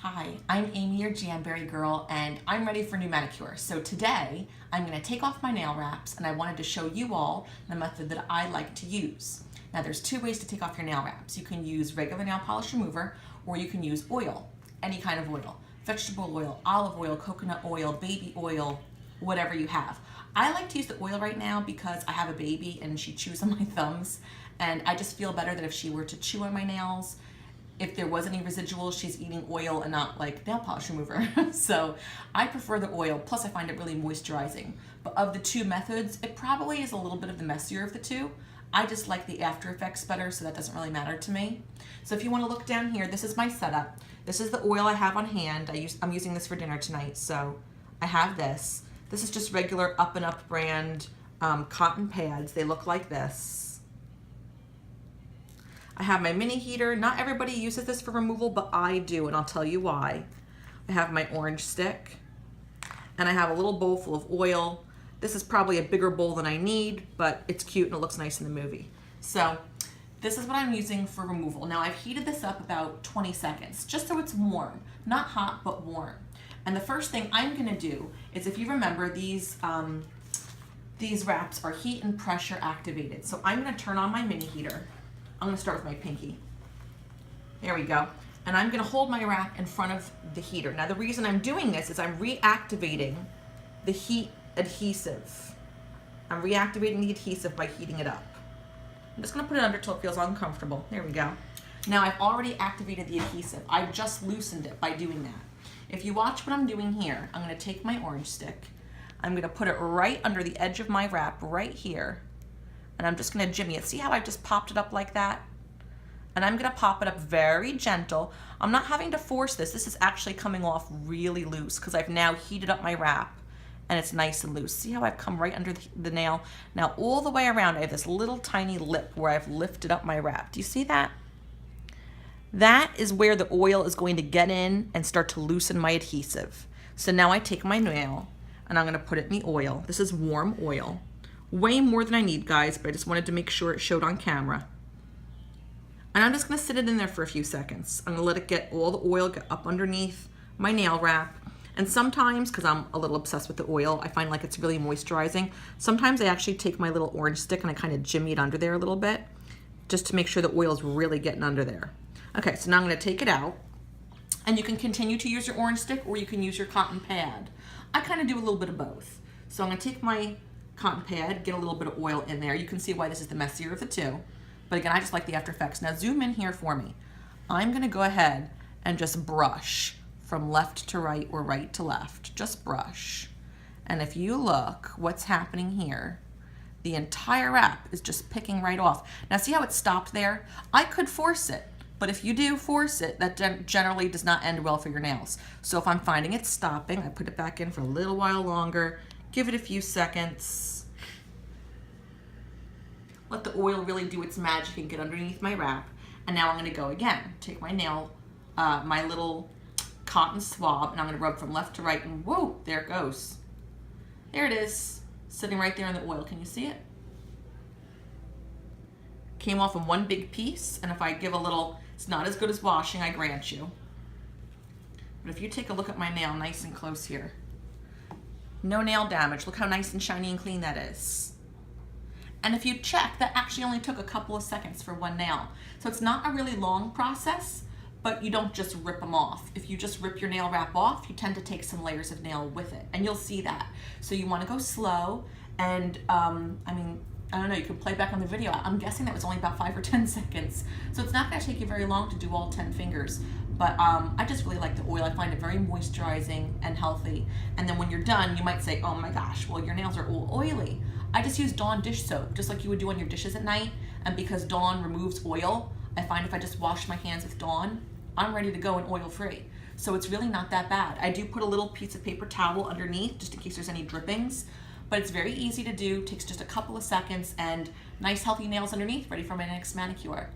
Hi, I'm Amy, your Jamberry girl, and I'm ready for new manicure. So today, I'm going to take off my nail wraps, and I wanted to show you all the method that I like to use. Now, there's two ways to take off your nail wraps. You can use regular nail polish remover, or you can use oil, any kind of oil. Vegetable oil, olive oil, coconut oil, baby oil, whatever you have. I like to use the oil right now because I have a baby and she chews on my thumbs, and I just feel better that if she were to chew on my nails, if there was any residual, she's eating oil and not like nail polish remover. So I prefer the oil, plus I find it really moisturizing. But of the two methods, it probably is a little bit of the messier of the two. I just like the after effects better, so that doesn't really matter to me. So if you want to look down here, this is my setup. This is the oil I have on hand. I'm using this for dinner tonight, so I have this. This is just regular Up and Up brand cotton pads. They look like this. I have my mini heater. Not everybody uses this for removal, but I do, and I'll tell you why. I have my orange stick, and I have a little bowl full of oil. This is probably a bigger bowl than I need, but it's cute and it looks nice in the movie. So this is what I'm using for removal. Now I've heated this up about 20 seconds, just so it's warm. Not hot, but warm. And the first thing I'm gonna do is, if you remember, these wraps are heat and pressure activated. So I'm gonna turn on my mini heater. I'm gonna start with my pinky. There we go. And I'm gonna hold my wrap in front of the heater. Now the reason I'm doing this is I'm reactivating the heat adhesive. I'm reactivating the adhesive by heating it up. I'm just gonna put it under till it feels uncomfortable. There we go. Now I've already activated the adhesive. I've just loosened it by doing that. If you watch what I'm doing here, I'm gonna take my orange stick. I'm gonna put it right under the edge of my wrap right here. And I'm just gonna jimmy it. See how I just popped it up like that? And I'm gonna pop it up very gentle. I'm not having to force this. This is actually coming off really loose because I've now heated up my wrap and it's nice and loose. See how I've come right under the nail? Now all the way around, I have this little tiny lip where I've lifted up my wrap. Do you see that? That is where the oil is going to get in and start to loosen my adhesive. So now I take my nail and I'm gonna put it in the oil. This is warm oil. Way more than I need, guys, but I just wanted to make sure it showed on camera. And I'm just gonna sit it in there for a few seconds. I'm gonna let it get all the oil get up underneath my nail wrap. And sometimes, because I'm a little obsessed with the oil, I find like it's really moisturizing. Sometimes I actually take my little orange stick and I kind of jimmy it under there a little bit, just to make sure the oil is really getting under there. Okay, so now I'm gonna take it out. And you can continue to use your orange stick or you can use your cotton pad. I kind of do a little bit of both. So I'm gonna take my cotton pad, get a little bit of oil in there. You can see why this is the messier of the two. But again, I just like the after effects. Now zoom in here for me. I'm gonna go ahead and just brush from left to right or right to left. Just brush. And if you look, what's happening here, the entire wrap is just picking right off. Now see how it stopped there? I could force it, but if you do force it, that generally does not end well for your nails. So if I'm finding it stopping, I put it back in for a little while longer, give it a few seconds. Let the oil really do its magic and get underneath my wrap. And now I'm gonna go again. Take my nail, my little cotton swab, and I'm gonna rub from left to right, and whoa, there it goes. There it is, sitting right there in the oil. Can you see it? Came off in one big piece, and if I give a little, it's not as good as washing, I grant you. But if you take a look at my nail nice and close here, no nail damage. Look how nice and shiny and clean that is. And if you check, that actually only took a couple of seconds for one nail. So it's not a really long process, but you don't just rip them off. If you just rip your nail wrap off, you tend to take some layers of nail with it, and you'll see that. So you wanna go slow, and I mean, I don't know, you can play back on the video. I'm guessing that was only about 5 or 10 seconds. So it's not gonna take you very long to do all 10 fingers. But I just really like the oil. I find it very moisturizing and healthy. And then when you're done, you might say, oh my gosh, well your nails are all oily. I just use Dawn dish soap, just like you would do on your dishes at night. And because Dawn removes oil, I find if I just wash my hands with Dawn, I'm ready to go and oil free. So it's really not that bad. I do put a little piece of paper towel underneath just in case there's any drippings, but it's very easy to do, takes just a couple of seconds, and nice healthy nails underneath, ready for my next manicure.